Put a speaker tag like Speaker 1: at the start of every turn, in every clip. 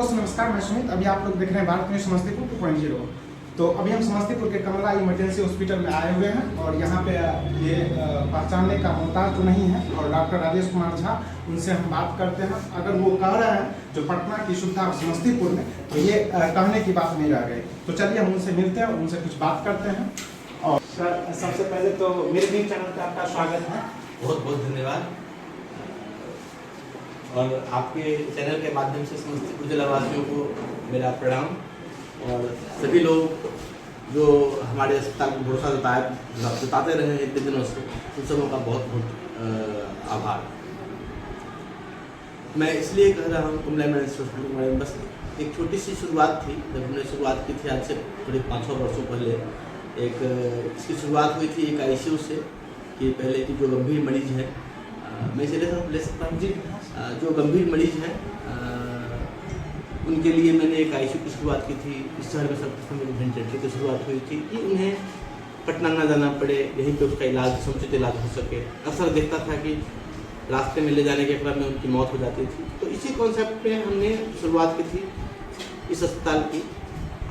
Speaker 1: दोस्तों नमस्कार, मैं सुमित। अभी आप लोग देख रहे हैं भारत न्यूज समस्तीपुर 2.0। तो अभी हम समस्तीपुर के कमला इमरजेंसी हॉस्पिटल में आए हुए हैं और यहाँ पे ये पहचानने का मोहताज तो नहीं है और डॉक्टर राजेश कुमार झा, उनसे हम बात करते हैं। अगर वो कह रहे हैं जो पटना की सुविधा समस्तीपुर में, तो ये कहने की बात नहीं रह गई। तो चलिए हम उनसे मिलते हैं, उनसे कुछ बात करते हैं। और सर, सबसे पहले तो मेरे न्यूज चैनल पर आपका स्वागत है।
Speaker 2: बहुत बहुत धन्यवाद। और आपके चैनल के माध्यम से समस्तीपुर जिलावासियों को मेरा प्रणाम और सभी लोग जो हमारे अस्पताल को भरोसा जताते रहे हैं इतने दिनों से, उन सबों का बहुत बहुत आभार। मैं इसलिए कह रहा हूँ कमला इमरजेंसी हॉस्पिटल के बारे में, बस एक छोटी सी शुरुआत थी। जब हमने शुरुआत की थी आज से करीब 500 वर्षों पहले, इसकी शुरुआत हुई थी एक ICU से कि पहले की जो गंभीर मरीज हैं, मैं इसे ले सकता हूँ जी, जो गंभीर मरीज हैं उनके लिए मैंने एक ICU की शुरुआत की थी। इस शहर में सर्वप्रथम मेरी वेंटिलेटर की शुरुआत हुई थी कि उन्हें पटना ना जाना पड़े, यहीं पे उसका इलाज, समुचित इलाज हो सके। अक्सर देखता था कि रास्ते में ले जाने के क्रम में उनकी मौत हो जाती थी। तो इसी कॉन्सेप्ट पे हमने शुरुआत की थी इस अस्पताल की।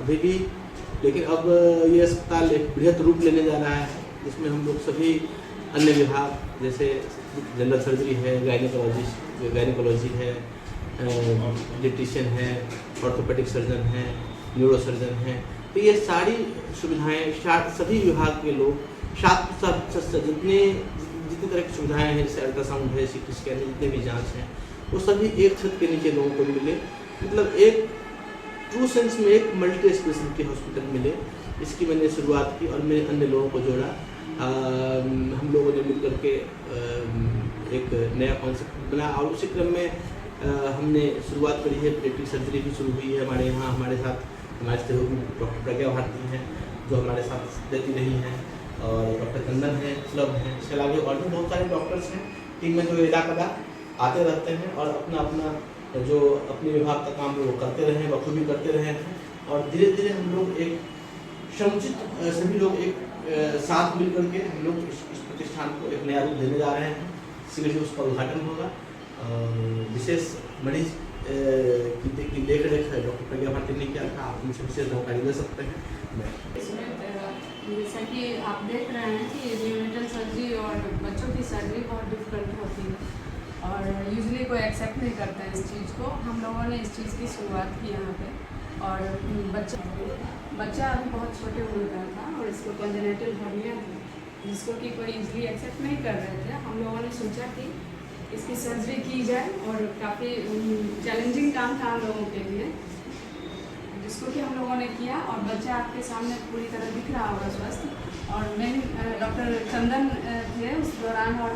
Speaker 2: अभी भी, लेकिन अब ये अस्पताल एक बृहद रूप लेने जा रहा है, जिसमें हम लोग सभी अन्य विभाग जैसे जनरल सर्जरी है, गायनिकोलॉजी है, इलेक्ट्रीशियन है, ऑर्थोपेडिक सर्जन है, न्यूरो सर्जन है, तो ये सारी सुविधाएं सभी विभाग के लोग जितनी तरह की सुविधाएं हैं, जैसे अल्ट्रासाउंड है, CT स्कैन है, जितने भी जांच हैं, वो सभी एक छत के नीचे लोगों को मिले। मतलब एक ट्रू सेंस में एक मल्टी स्पेशलिटी हॉस्पिटल मिले। इसकी मैंने शुरुआत की और मैंने अन्य लोगों को जोड़ा। हम लोगों ने मिलकर के एक नया कॉन्सेप्ट बना और उसी क्रम में हमने शुरुआत करी है। पेडियाट्रिक सर्जरी भी शुरू हुई है हमारे यहाँ। हमारे साथ हमारे सहयोगी डॉक्टर प्रज्ञा भारती हैं जो हमारे साथ देती रही हैं, और डॉक्टर चंदन हैं, सुलभ हैं। इसके अलावा और भी बहुत सारे डॉक्टर्स हैं टीम में जो इलाकदा आते रहते हैं और अपना जो अपने विभाग का काम वो करते रहे, बखूबी करते रहे हैं। और धीरे धीरे हम लोग एक समुचित सभी लोग एक साथ मिल करके हम लोग इस प्रतिष्ठान को एक नया रूप देने जा रहे हैं। शीघ्र ही उसका उद्घाटन होगा। विशेष मरीज की देख रेख डॉक्टर प्रज्ञा भारती ने किया था। आप उनसे विशेष जानकारी ले सकते हैं।
Speaker 3: जैसा कि आप देख रहे हैं कि न्यूनेटल सर्जरी और बच्चों की सर्जरी बहुत डिफिकल्ट होती है और यूजुअली कोई एक्सेप्ट नहीं करता है इस चीज़ को। हम लोगों ने इस चीज़ की शुरुआत की यहाँ पे। और बच्चा अभी बहुत छोटे उम्र का था और इसको कंजेनिटल हर्निया था, जिसको कि कोई इजीली एक्सेप्ट नहीं कर रहे थे। हम लोगों ने सोचा कि इसकी सर्जरी की जाए और काफ़ी चैलेंजिंग काम था हम लोगों के लिए, जिसको कि हम लोगों ने किया। और बच्चा आपके सामने पूरी तरह दिख रहा होगा स्वस्थ। और मेन डॉक्टर चंदन थे उस दौरान, और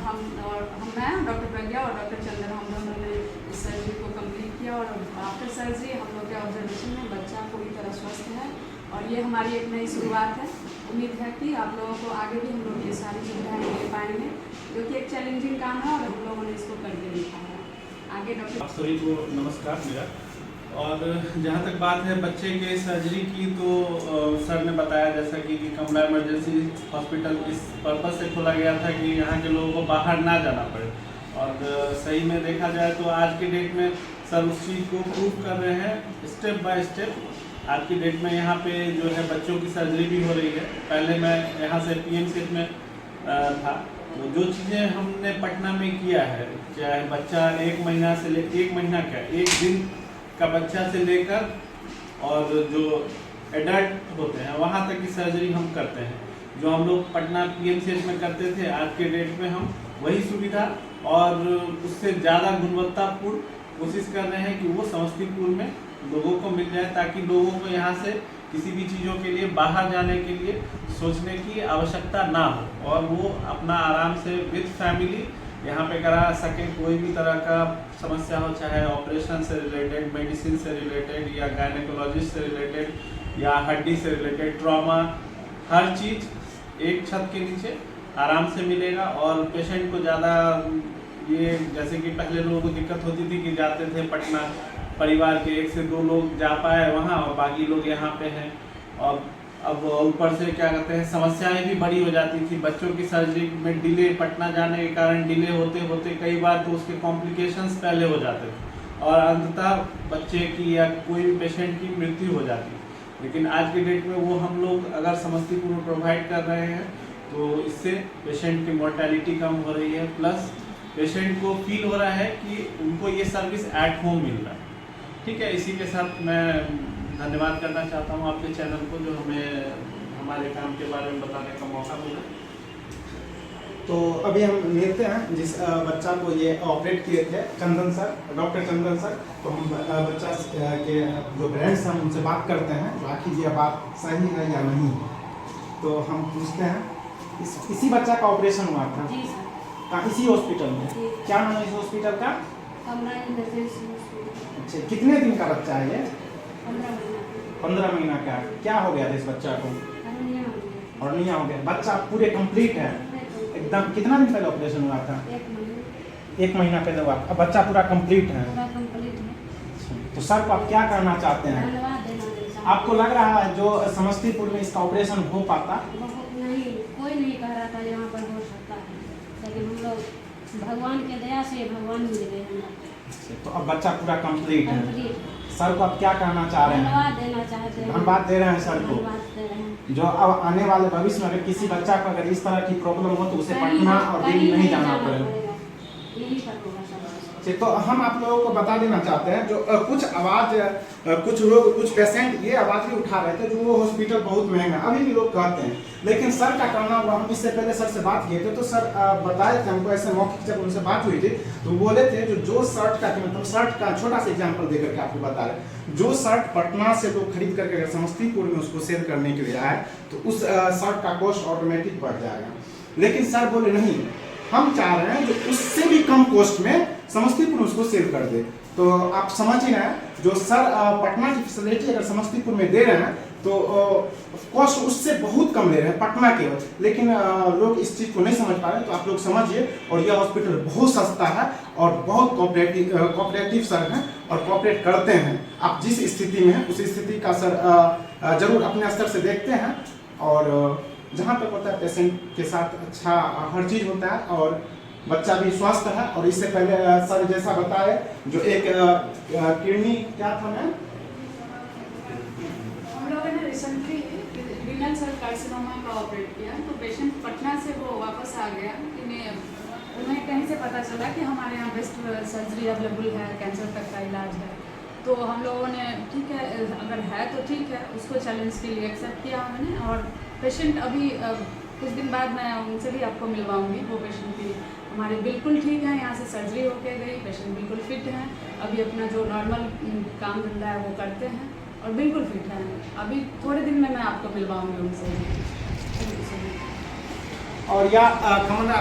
Speaker 3: मैं डॉक्टर प्रज्ञा और डॉक्टर चंदन, हम दोनों ने इस सर्जरी को कंप्लीट किया। और आफ्टर सर्जरी हम लोग के ऑब्जर्वेशन में बच्चा पूरी तरह स्वस्थ है और ये हमारी एक नई शुरुआत है। उम्मीद है कि आप लोगों को आगे भी हम लोग ये सारी सुविधाएँ दे पाएंगे, जो कि एक चैलेंजिंग काम है और हम लोगों ने इसको करके दिखा है। आगे डॉक्टर
Speaker 4: आप सभी को नमस्कार मेरा। और जहाँ तक बात है बच्चे के सर्जरी की, तो सर ने बताया जैसा कि कमला इमरजेंसी हॉस्पिटल इस पर्पस से खोला गया था कि यहाँ के लोगों को बाहर ना जाना पड़े। और सही में देखा जाए तो आज की डेट में सर उस चीज़ को प्रूव कर रहे हैं स्टेप बाय स्टेप। आज की डेट में यहाँ पे जो है बच्चों की सर्जरी भी हो रही है। पहले मैं यहाँ से PMCH में था, तो जो चीज़ें हमने पटना में किया है, चाहे बच्चा 1 महीना क्या 1 दिन का बच्चा से लेकर और जो एडल्ट होते हैं वहाँ तक की सर्जरी हम करते हैं। जो हम लोग पटना PMCH में करते थे, आज के डेट में हम वही सुविधा और उससे ज़्यादा गुणवत्तापूर्ण कोशिश कर रहे हैं कि वो समस्तीपुर में लोगों को मिल जाए, ताकि लोगों को यहाँ से किसी भी चीज़ों के लिए बाहर जाने के लिए सोचने की आवश्यकता ना हो और वो अपना आराम से विद फैमिली यहाँ पे करा सकें। कोई भी तरह का समस्या हो, चाहे ऑपरेशन से रिलेटेड, मेडिसिन से रिलेटेड, या गायनेकोलॉजिस्ट से रिलेटेड, या हड्डी से रिलेटेड, ट्रॉमा, हर चीज़ एक छत के नीचे आराम से मिलेगा। और पेशेंट को ज़्यादा ये, जैसे कि पहले लोगों को दिक्कत होती थी कि जाते थे पटना, परिवार के 1 से 2 लोग जा पाए वहाँ और बाकी लोग यहाँ पे हैं। और अब ऊपर से क्या कहते हैं, समस्याएं भी बड़ी हो जाती थी। बच्चों की सर्जरी में डिले, पटना जाने के कारण डिले होते होते कई बार तो उसके कॉम्प्लिकेशंस पहले हो जाते थे और अंततः बच्चे की या कोई भी पेशेंट की मृत्यु हो जाती। लेकिन आज के डेट में वो हम लोग अगर समस्तीपुर में प्रोवाइड कर रहे हैं तो इससे पेशेंट की मोर्टेलिटी कम हो रही है, प्लस पेशेंट को फील हो रहा है कि उनको ये सर्विस एट होम मिल रहा है। ठीक है, इसी के साथ मैं धन्यवाद करना चाहता हूँ आपके चैनल को जो हमें हमारे काम के बारे में बताने का मौका मिला।
Speaker 1: तो अभी हम मिलते हैं जिस बच्चा को ये ऑपरेट किए थे, चंदन सर, डॉक्टर चंदन सर। तो हम बच्चा के जो पेरेंट्स हैं उनसे बात करते हैं जो आखिर ये बात सही है या नहीं। तो हम पूछते हैं इसी बच्चा का ऑपरेशन हुआ था?
Speaker 3: जी सर।
Speaker 1: कहाँ? इसी हॉस्पिटल में?
Speaker 3: जी।
Speaker 1: क्या नाम है इस हॉस्पिटल का?
Speaker 3: कमरा इमरजेंसी हॉस्पिटल।
Speaker 1: अच्छा, कितने दिन का बच्चा है ये?
Speaker 3: 15 महीना।
Speaker 1: 15 महीना का। क्या हो गया था इस बच्चा को?
Speaker 3: हर्निया हो गया।
Speaker 1: हर्निया हो गया। बच्चा पूरे कंप्लीट है एकदम? कितना दिन पहले ऑपरेशन हुआ था?
Speaker 3: 1 महीना।
Speaker 1: 1 महीना पहले हुआ। अब बच्चा पूरा कंप्लीट है।
Speaker 3: पूरा कंप्लीट है।
Speaker 1: तो सर को आप क्या करना चाहते हैं?
Speaker 3: धन्यवाद देना चाहते
Speaker 1: आपको लग रहा है जो समस्तीपुर में इसका ऑपरेशन हो पाता?
Speaker 3: बहुत नहीं, कोई नहीं कह रहा था यहाँ पर हो सकता है, लेकिन हम लोग भगवान के दया से भगवान मिल गए हमें।
Speaker 1: तो अब बच्चा पूरा कंप्लीट है।
Speaker 3: कंप्लीट।
Speaker 1: सर को आप क्या कहना चाह रहे हैं?
Speaker 3: धन्यवाद देना चाहते हैं।
Speaker 1: धन्यवाद दे रहे हैं सर को।
Speaker 3: धन्यवाद दे रहे हैं।
Speaker 1: जो अब आने वाले भविष्य में अगर किसी बच्चा को अगर इस तरह की प्रॉब्लम हो तो उसे पटना और दिल्ली नहीं जाना पड़ेगा।
Speaker 3: यही पर होगा सब।
Speaker 1: तो हम आप लोगों को बता देना चाहते हैं जो कुछ लोग कुछ पेशेंट ये आवाज़ भी उठा रहे थे जो वो हॉस्पिटल बहुत महंगा, अभी भी लोग कहते हैं। लेकिन सर का कहना हुआ, हम इससे पहले सर से बात किए थे तो सर बताए थे हमको, ऐसे मौखिक जब उनसे बात हुई थी तो बोले थे जो शर्ट का मतलब शर्ट का छोटा सा एग्जाम्पल देकर के आपको बता रहे, जो शर्ट पटना से लोग खरीद करके अगर समस्तीपुर में उसको सेल करने के लिए आए तो उस शर्ट का कॉस्ट ऑटोमेटिक बढ़ जाएगा। लेकिन सर बोले नहीं, हम चाह रहे हैं जो उससे भी कम कॉस्ट में समस्तीपुर उसको सेल कर दे। तो आप समझ ही रहे हैं, जो सर पटना की फैसिलिटी अगर समस्तीपुर में दे रहे हैं तो कॉस्ट उससे बहुत कम ले रहे हैं पटना के, लेकिन लोग इस चीज़ को नहीं समझ पा रहे। तो आप लोग समझिए, और यह हॉस्पिटल बहुत सस्ता है और बहुत कोऑपरेटिव सर हैं और कोऑपरेट करते हैं। आप जिस स्थिति में हैं उस स्थिति का सर जरूर अपने स्तर से देखते हैं, और जहाँ तक होता है पेशेंट के साथ अच्छा हर चीज़ होता है और बच्चा भी स्वस्थ है। और इससे पहले सर जैसा बताए जो एक किडनी क्या था मैम,
Speaker 3: हम लोगों ने रिसेंटली रीनल सेल कार्सिनोमा का ऑपरेट किया, तो पेशेंट पटना से वो वापस आ गया। उन्हें कहीं से पता चला कि हमारे यहाँ बेस्ट सर्जरी अवेलेबल है, कैंसर तक का इलाज है। तो हम लोगों ने ठीक है, अगर है तो ठीक है, उसको चैलेंज के लिए एक्सेप्ट किया हमने। और पेशेंट अभी कुछ दिन बाद मैं उनसे भी आपको मिलवाऊंगी। वो पेशेंट भी हमारे बिल्कुल ठीक है, यहाँ से सर्जरी होके गई, पेशेंट बिल्कुल फिट हैं, अभी अपना जो नॉर्मल काम धंधा है वो करते हैं और बिल्कुल फिट हैं। अभी थोड़े दिन में मैं आपको मिलवाऊंगी उनसे।
Speaker 1: और या Kamala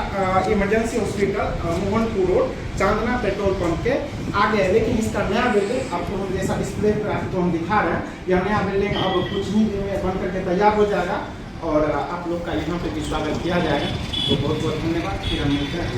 Speaker 1: emergency hospital Mohanpur road Chandana petrol pump के आगे है। लेकिन इसका नया बिल्डिंग आपको हम जैसा डिस्प्ले पर आपको हम दिखा रहे हैं, यह नया बिल्डिंग अब कुछ ही दिन में बन करके तैयार हो जाएगा और आप लोग का यहाँ पे भी स्वागत किया जाएगा। तो बहुत बहुत धन्यवाद। फिर हम मिलते हैं।